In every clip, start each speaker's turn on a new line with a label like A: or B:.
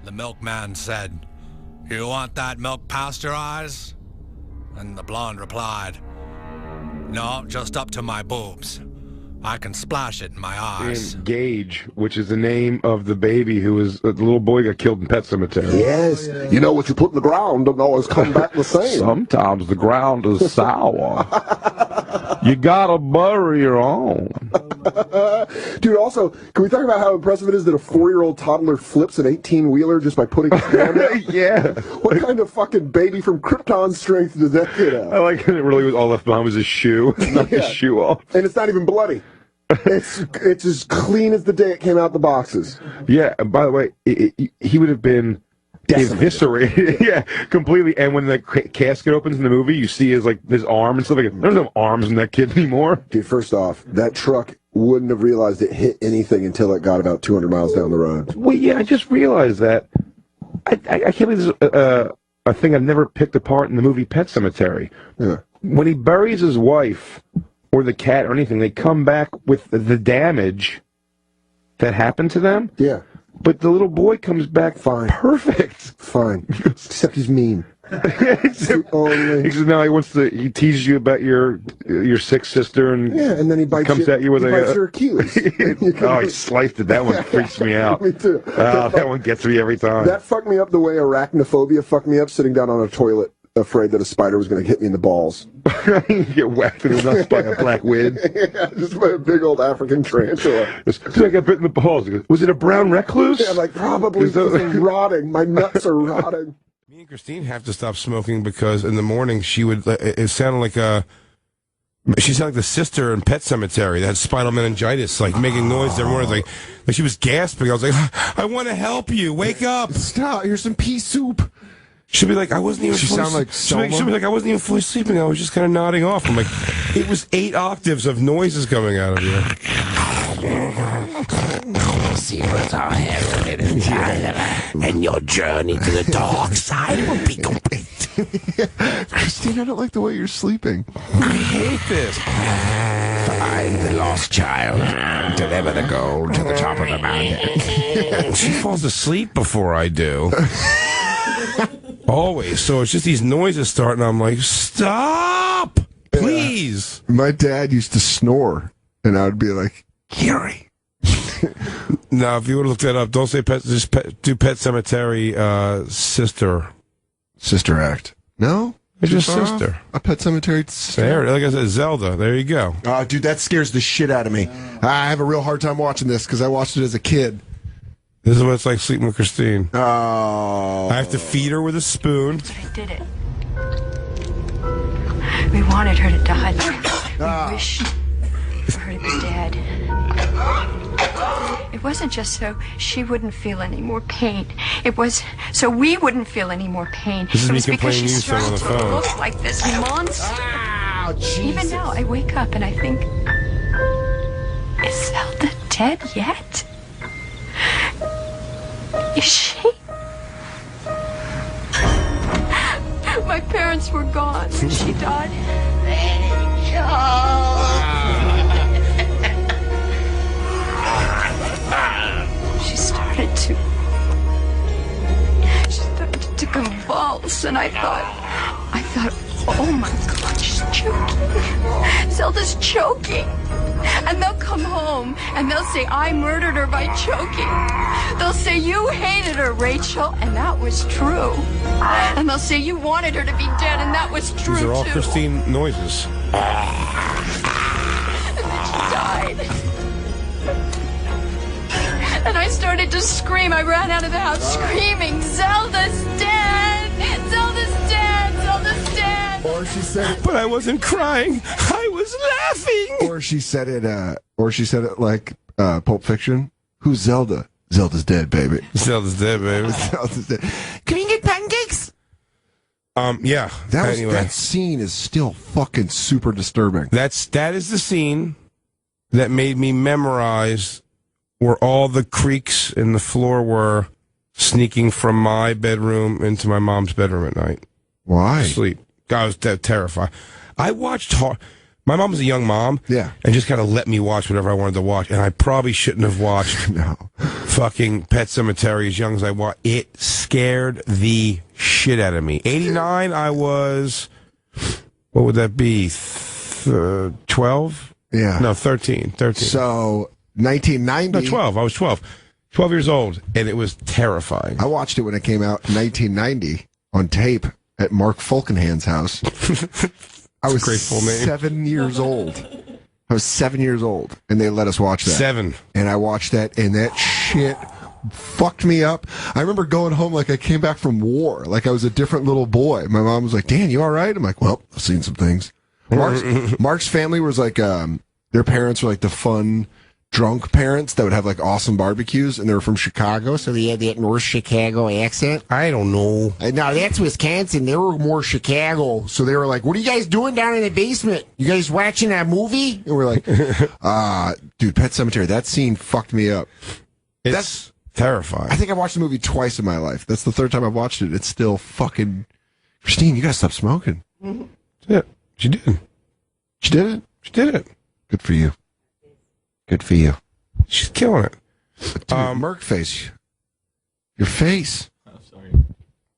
A: The milkman said, "You want that milk pasteurized?" And the blonde replied, "No, just up to my boobs. I can splash it in my eyes."
B: And Gage, which is the name of the baby who was the little boy got killed in Pet Semetary.
C: Yes. Oh, yeah. You know, what you put in the ground doesn't always come back the same.
B: Sometimes the ground is sour. You gotta bury your own.
C: Dude, also, can we talk about how impressive it is that a 4-year-old toddler flips an 18-wheeler just by putting his hand out?
B: Yeah.
C: What kind of fucking baby from Krypton strength does that kid have?
B: I like it really was all left behind was his shoe. Knocked his shoe off.
C: And it's not even bloody. It's as clean as the day it came out the boxes.
B: Yeah, and by the way, he would have been eviscerated. Yeah, completely. And when the casket opens in the movie, you see his arm and stuff like that. There's no arms in that kid anymore.
C: Dude, first off, that truck wouldn't have realized it hit anything until it got about 200 miles down the road.
B: Well, yeah, I just realized that. I can't believe this is a thing I've never picked apart in the movie Pet Semetary.
C: Yeah.
B: When he buries his wife or the cat or anything, they come back with the damage that happened to them.
C: Yeah.
B: But the little boy comes back
C: fine.
B: Perfect.
C: Fine. Except he's mean.
B: Except now he teases you about your sick sister and
C: then he bites
B: comes at you with
C: your Achilles.
B: Oh, he sliced it. That one freaks me out.
C: Me too.
B: That one gets me every time.
C: That fucked me up the way arachnophobia fucked me up sitting down on a toilet, afraid that a spider was going to hit me in the balls.
B: You get whacked in the nuts by a black wind.
C: Yeah, just by a big old African tarantula.
B: I got bit in the balls. He goes, was it a brown recluse?
C: Yeah, like probably I'm rotting. My nuts are rotting.
D: Me and Christine have to stop smoking because in the morning she would. It sounded like she sounded like the sister in Pet Semetary that had spinal meningitis, like making noise every morning, like she was gasping. I was like, I want to help you. Wake up.
E: Stop. Here's some pea soup.
D: She'll be like, I wasn't even. She'll be like, I wasn't even fully sleeping. I was just kind of nodding off. I'm like, it was 8 octaves of noises coming out of you.
F: Secrets are held in time, and your journey to the dark side will be complete.
E: Christine, I don't like the way you're sleeping.
D: I hate this.
F: Find the lost child. Deliver the gold to the top of the mountain.
D: She falls asleep before I do. Always. So it's just these noises start, and I'm like, stop! Please!
E: My dad used to snore, and I would be like, Gary.
D: Now, if you would have looked that up, don't say pet, just do Pet Semetary Sister Act.
E: No?
D: It's just sister.
E: A Pet Semetary sister.
D: There, like I said, Zelda. There you go.
E: Dude, that scares the shit out of me. I have a real hard time watching this because I watched it as a kid.
D: This is what it's like sleeping with Christine.
E: Oh.
D: I have to feed her with a spoon.
G: I did it. We wanted her to die. We wished for her to be dead. It wasn't just so she wouldn't feel any more pain. It was so we wouldn't feel any more pain.
D: This is
G: it
D: me
G: was because
D: complaining
G: she
D: you on the
G: started to
D: phone.
G: look like this monster.
E: Oh,
G: Even now, I wake up and I think, is Zelda dead yet? Is she? My parents were gone when she died. She started to convulse, and I thought, oh my God, she's choking. Zelda's choking. And they'll come home and they'll say, I murdered her by choking. They'll say, you hated her, Rachel, and that was true. And they'll say, you wanted her to be dead, and that was true,
D: These are all
G: too.
D: Christine noises.
G: And then she died. And I started to scream. I ran out of the house screaming, Zelda's dead! Zelda's dead! Zelda's dead!
E: Or she said,
D: but I wasn't crying. I was laughing.
E: Or she said it like Pulp Fiction. Who's Zelda? Zelda's dead, baby.
D: Zelda's dead, baby.
E: Zelda's dead. Can you get pancakes?
D: Yeah.
E: That scene is still fucking super disturbing.
D: That is the scene that made me memorize where all the creaks in the floor were sneaking from my bedroom into my mom's bedroom at night.
E: Why?
D: Sleep. I was terrified. I watched my mom was a young mom.
E: Yeah.
D: And just kind of let me watch whatever I wanted to watch. And I probably shouldn't have watched
E: No.
D: fucking Pet Semetary as young as I was. It scared the shit out of me. 89, I was, what would that be? 12?
E: Yeah.
D: No, 13.
E: So 1990.
D: No, 12. I was 12. 12 years old, and it was terrifying.
E: I watched it when it came out in 1990 on tape at Mark Fulkenhand's house. I was
D: Great full name.
E: 7 years old. I was 7 years old, and they let us watch that.
D: 7.
E: And I watched that, and that shit fucked me up. I remember going home like I came back from war, like I was a different little boy. My mom was like, Dan, you all right? I'm like, well, I've seen some things. Mark's family was like, their parents were like the fun, drunk parents that would have like awesome barbecues, and they were from Chicago, so they had that North Chicago accent.
D: I don't know.
E: No, that's Wisconsin. They were more Chicago, so they were like, "What are you guys doing down in the basement? You guys watching that movie?" And we're like, dude, Pet Semetary. That scene fucked me up.
D: That's terrifying.
E: I think I watched the movie twice in my life. That's the third time I've watched it. It's still fucking. Christine, you gotta stop smoking.
D: Yeah, she did.
E: She did it.
D: She did it.
E: Good for you. Good for you.
D: She's killing it.
E: Dude, Merc face. Your face.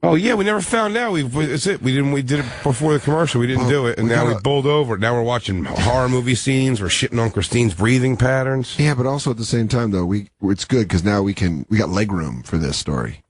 D: Oh yeah, we never found out. It's it. We did it before the commercial. We didn't do it, and now we bowled over it. Now we're watching horror movie scenes. We're shitting on Christine's breathing patterns.
E: Yeah, but also at the same time though, it's good because now we got leg room for this story.